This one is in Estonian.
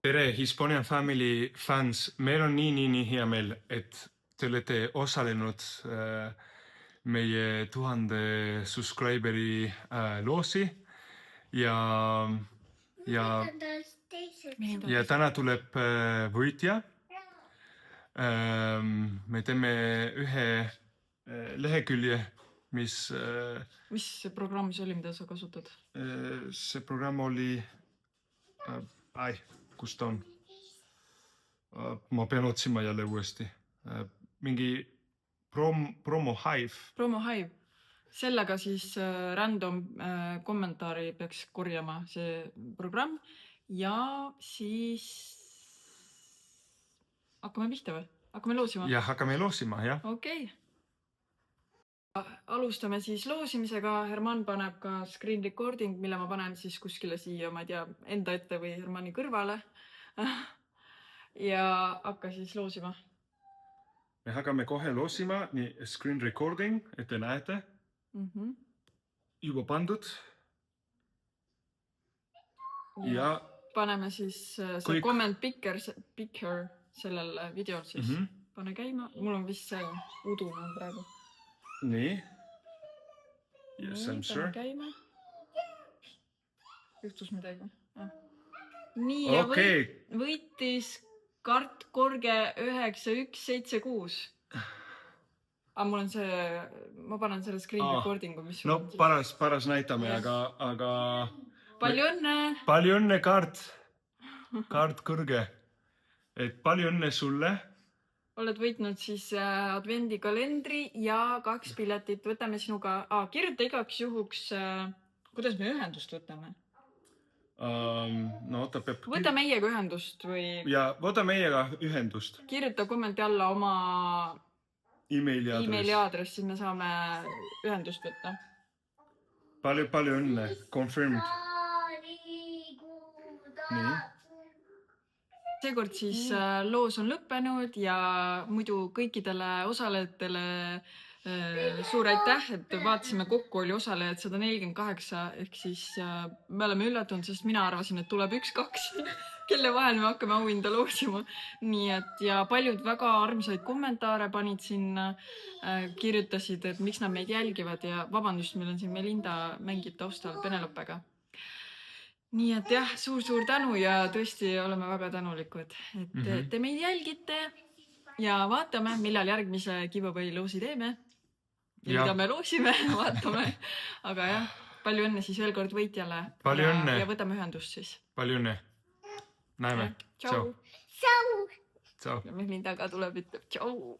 Tere, Hispaania Family fans. Meil on nii hea meel, et te olete osalenud meie 1000 subscriberi loosi ja täna tuleb võitja. Me teeme ühe lehekülje, mis programm see oli, mida sa kasutad? See programm oli kus ta on? Ma pean otsima jälle uuesti. Mingi Promo Hive. Promo Hive. Sellega siis random kommentaari peaks korjama see programm ja siis hakkame pihta või? Hakkame loosima? Jah, hakkame loosima, jah. Okei. Alustame siis loosimisega. Herman paneb ka screen recording, mille ma panen siis kuskile siia, ma ei tea, enda ette või Hermani kõrvale. Ja hakka siis loosima. Me hakkame kohe loosima, nii screen recording, et te näete. Juba pandud. Ja paneme siis see comment picker sellel videol siis. Pane käima. Mul on vist see udune praegu. Nii. Yes, I'm sure. Käima. Juhtus midagi. Nii, ja võitis Kart Korge 9176. Mul on see, ma panen selle screen recordingu, mis... No, paras näitame, aga... Palju õnne! Palju õnne, Kart! Kart Kõrge. Et palju õnne sulle! Oled võitnud siis advendikalendri ja 2 piletit. Võtame sinuga... Kirjuta igaks juhuks... Kuidas me ühendust võtame? No, ta peab... Võta meiega ühendust või... Ja, võta meiega ühendust. Kirjuta kommenti alla oma... e-maili aadress, siis me saame ühendust võtta. Palju õnne. Confirmed. Nii. Seekord siis loos on lõppenud ja muidu kõikidele osalejatele suur aitäh, et vaatasime kokku oli osalejaid 148, ehk siis me oleme üllatunud, sest mina arvasin, et tuleb 1-2, kelle vahel me hakkame auhinda loosima. Nii et ja paljud väga armsaid kommentaare panid sinna, kirjutasid, et miks nad meid jälgivad ja vabandust, meil on siin Melinda mängib taustal Penelopega. Nii et jah, suur tänu ja tõesti oleme väga tänulikud, et te meid jälgite ja vaatame, millal järgmise giveaway loosi teeme. Ja mida me loosime, vaatame. Aga jah, palju õnne siis veel kord võitjale. Palju õnne. Ja võtame ühendust siis. Palju õnne. Näeme. Tšau. Tšau. Ja Melinda ka tuleb, ütleb tšau.